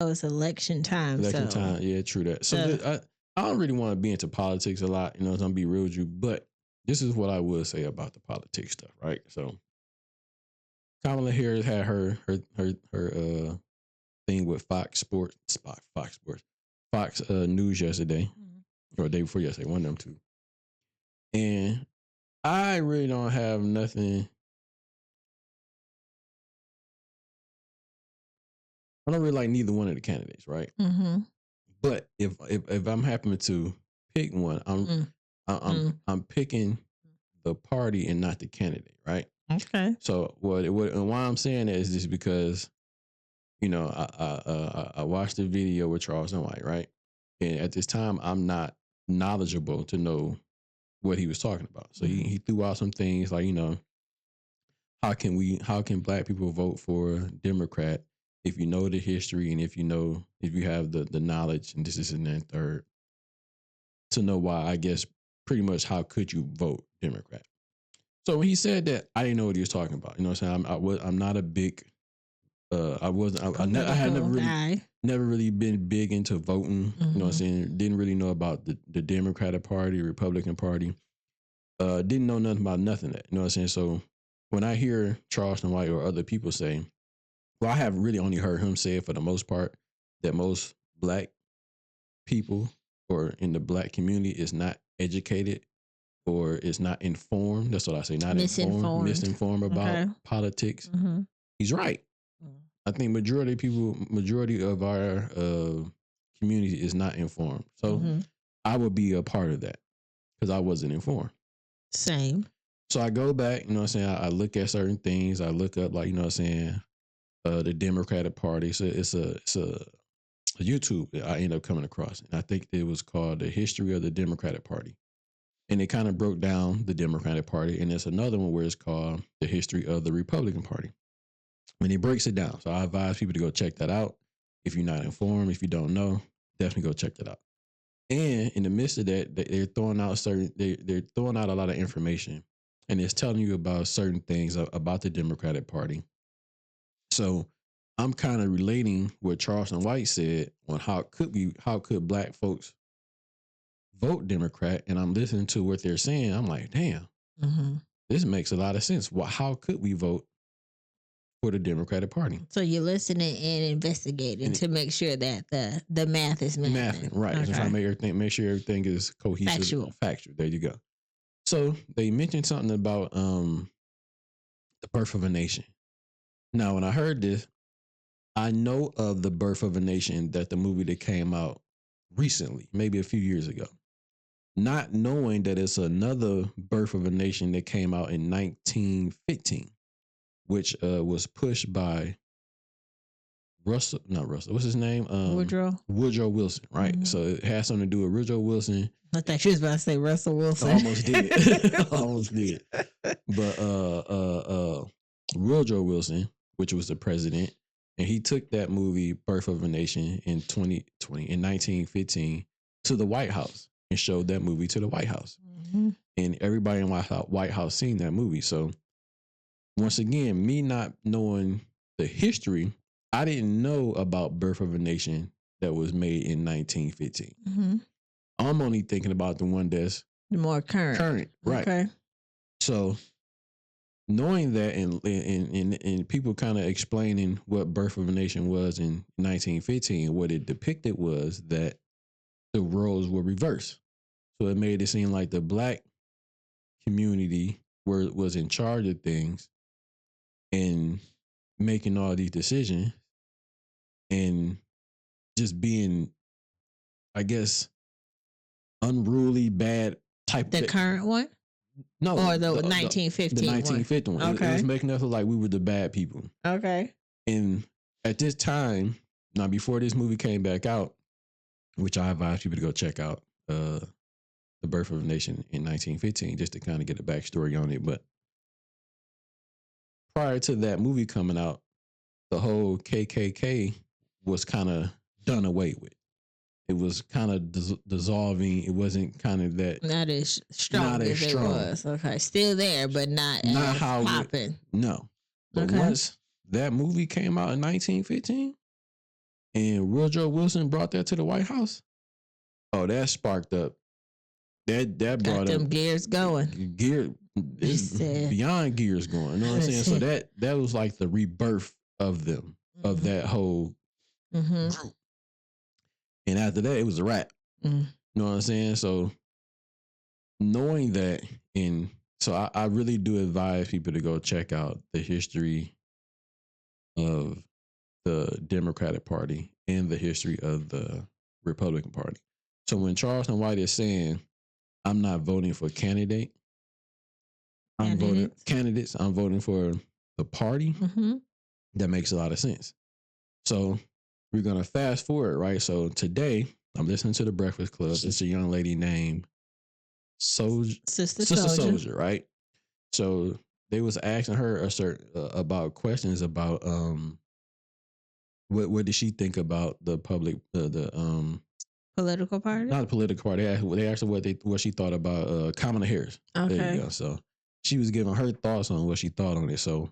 Oh, it's election time. Election So, time, yeah, true that. So the, I don't really want to be into politics a lot, I'm gonna be real with you, but this is what I will say about the politics stuff, right? So Kamala Harris had her thing with Fox News yesterday or the day before yesterday, one of them two. And I really don't have nothing. I don't really like neither one of the candidates, right? mm-hmm. But if I'm happening to pick one, I'm picking the party and not the candidate, right? Okay. So what and why I'm saying that is just because I watched the video with Charleston White, right? And at this time, I'm not knowledgeable to know what he was talking about. So he threw out some things like, how can black people vote for Democrat if you know the history and if you have the knowledge and this and that third to know why, I guess pretty much how could you vote Democrat. So when he said that, I didn't know what he was talking about. You know what I'm saying? I'm not a big I wasn't I had never really been big into voting. You know what I'm saying? Didn't really know about the Democratic Party, Republican Party. Didn't know nothing about nothing that. You know what I'm saying? So when I hear Charleston White or other people say, well, I have really only heard him say it for the most part, that most black people or in the black community is not educated or is not informed. That's what I say, not misinformed about politics. He's right. I think majority of our community is not informed. So I would be a part of that because I wasn't informed. Same. So I go back, you know what I'm saying? I look at certain things. I look up, like, you know what I'm saying, the Democratic Party. So it's a YouTube I ended up coming across. And I think it was called The History of the Democratic Party. And it kind of broke down the Democratic Party. And there's another one where it's called The History of the Republican Party. And he breaks it down. So I advise people to go check that out. If you're not informed, if you don't know, definitely go check that out. And in the midst of that, they're throwing out they're throwing out a lot of information, and it's telling you about certain things about the Democratic Party. So I'm kind of relating what Charleston White said on how could black folks vote Democrat, and I'm listening to what they're saying. I'm like, damn, this makes a lot of sense. Well, how could we vote for the Democratic Party? So you're listening and investigating to make sure that the math is mathing. Right. Okay. So trying to make sure everything is cohesive. Factual. There you go. So they mentioned something about the birth of a nation. Now, when I heard this, I know of the Birth of a Nation, that the movie that came out recently, maybe a few years ago, not knowing that it's another Birth of a Nation that came out in 1915, which was pushed by not Russell, what's his name? Woodrow Wilson, right? So it has something to do with Woodrow Wilson. I thought you was about to say Russell Wilson. Almost did. Almost did. But Woodrow Wilson, which was the president, and he took that movie Birth of a Nation in 1915 to the White House and showed that movie to the White House. And everybody in White House seen that movie. So once again, me not knowing the history, I didn't know about Birth of a Nation that was made in 1915. I'm only thinking about the one that's more current. Right. Okay. So knowing that and people kind of explaining what Birth of a Nation was in 1915, what it depicted was that the roles were reversed. So it made it seem like the black community was in charge of things and making all these decisions and just being, I guess, unruly, bad type. The current one? No. Or the 1915 The 1950 one. Okay. It was making us look like we were the bad people. Okay. And at this time, now before this movie came back out, which I advise people to go check out, The Birth of a Nation in 1915, just to kind of get a backstory on it. But prior to that movie coming out, the whole KKK was kind of done away with. It was kind of dissolving. It wasn't kind of that. Not as strong as it was. Okay. Still there, but not as popping. No. But once that movie came out in 1915, and Woodrow Wilson brought that to the White House, oh, that sparked up. That Got brought them up gears going. gear. He It's said, beyond gears going. You know what I'm saying? So that was like the rebirth of them, of that whole mm-hmm. group. And after that, it was a wrap. Mm. You know what I'm saying? So knowing that, and so I really do advise people to go check out the history of the Democratic Party and the history of the Republican Party. So when Charleston White is saying, I'm not voting for candidate, I'm voting candidates, I'm voting for the party, that makes a lot of sense. So we're going to fast forward, right? So today, I'm listening to the Breakfast Club. It's a young lady named Sister Soldier, right? So they was asking her about questions about what did she think about the public the political party? Not the political party. They asked her what she thought about Kamala Harris. Okay. There you go. So she was giving her thoughts on what she thought on it. So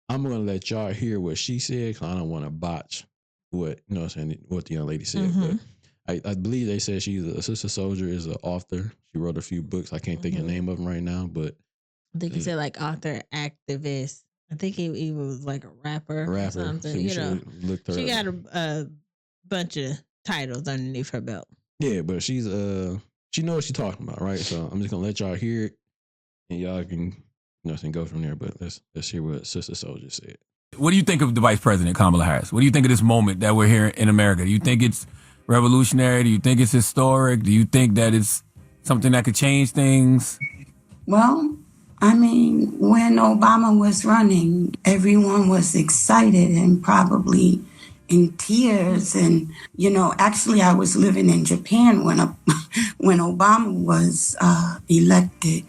I'm gonna let y'all hear what she said, because I don't want to botch what what the young lady said. But I believe they said she's a Sister Soldier is an author. She wrote a few books. I can't think of the name of them right now, but I think he said like author, activist. I think he was like a rapper or something. So she got a bunch of titles underneath her belt. Yeah, but she's she knows what she's talking about, right? So I'm just gonna let y'all hear it, and y'all can go from there. But let's hear what Sister Soldier said. What do you think of the Vice President, Kamala Harris? What do you think of this moment that we're here in America? Do you think it's revolutionary? Do you think it's historic? Do you think that it's something that could change things? Well, I mean, when Obama was running, everyone was excited and probably in tears. And, actually I was living in Japan when Obama was elected.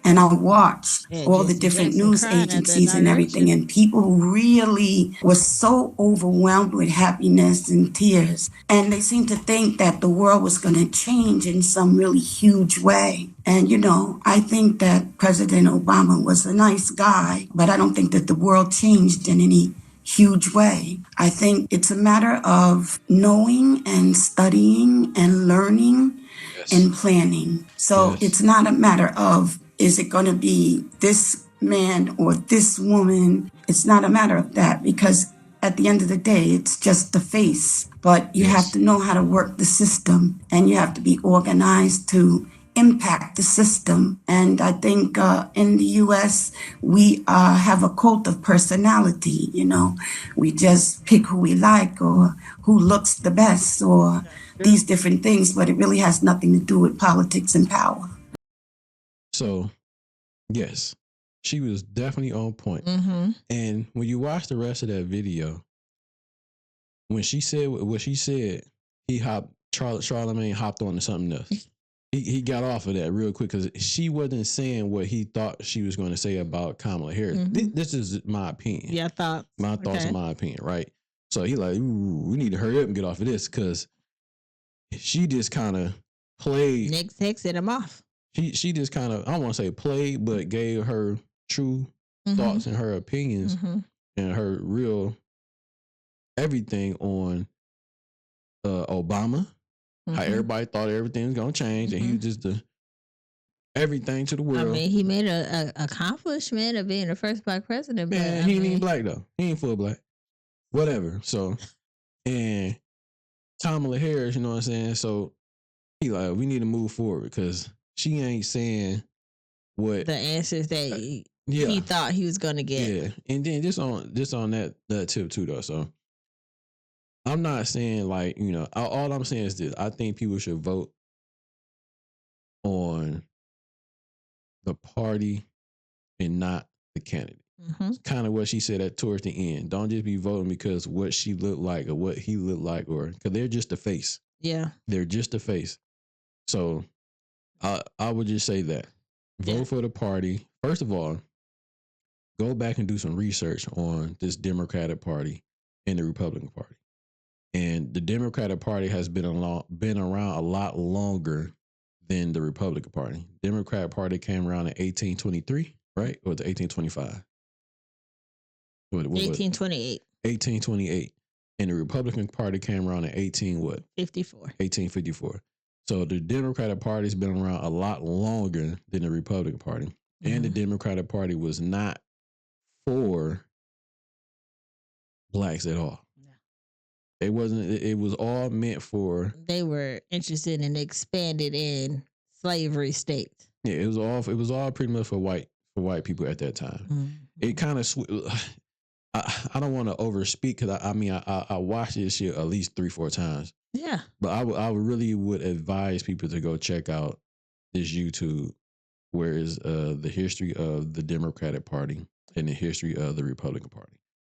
And I watched all the different news agencies and everything. And people really were so overwhelmed with happiness and tears. And they seemed to think that the world was going to change in some really huge way. And, I think that President Obama was a nice guy, but I don't think that the world changed in any huge way. I think it's a matter of knowing and studying and learning and planning. So it's not a matter of, is it going to be this man or this woman? It's not a matter of that, because at the end of the day, it's just the face. But you have to know how to work the system, and you have to be organized to impact the system. And I think in the U.S., we have a cult of personality. We just pick who we like or who looks the best or these different things, but it really has nothing to do with politics and power. So, yes, she was definitely on point. And when you watch the rest of that video, when she said what she said, Charlamagne hopped on to something else. He got off of that real quick, because she wasn't saying what he thought she was going to say about Kamala Harris. This is my opinion. Yeah, thoughts. My thoughts and my opinion, right? So he like, we need to hurry up and get off of this, because she just kind of played. Nick texted him off. She just kind of, I don't want to say played, but gave her true thoughts and her opinions and her real everything on Obama. How everybody thought everything was gonna change, and he was just everything to the world. I mean, he made a accomplishment of being the first black president. Man, but he ain't even black though. He ain't full black. Whatever. So, and Kamala Harris, you know what I'm saying? So he like, we need to move forward, because she ain't saying what the answers that he thought he was gonna get. Yeah, and then just on that tip too though. So I'm not saying like, all I'm saying is this: I think people should vote on the party and not the candidate. It's kind of what she said towards the end. Don't just be voting because what she looked like or what he looked like, or because they're just a face. Yeah, they're just a face. So I would just say that vote for the party. First of all, go back and do some research on this Democratic Party and the Republican Party. And the Democratic Party has been around a lot longer than the Republican Party. Democratic Party came around in 1823, right? Or the 1825? 1828. 1828. and the Republican Party came around in 1854. So the Democratic Party's been around a lot longer than the Republican Party. And the Democratic Party was not for blacks at all. It wasn't. It was all meant for. They were interested in expanded in slavery states. Yeah, it was all pretty much for white people at that time. It kind of. I don't want to overspeak because I watched this shit at least 3-4 times. Yeah, but I really would advise people to go check out this YouTube, where is the history of the Democratic Party and the history of the Republican Party.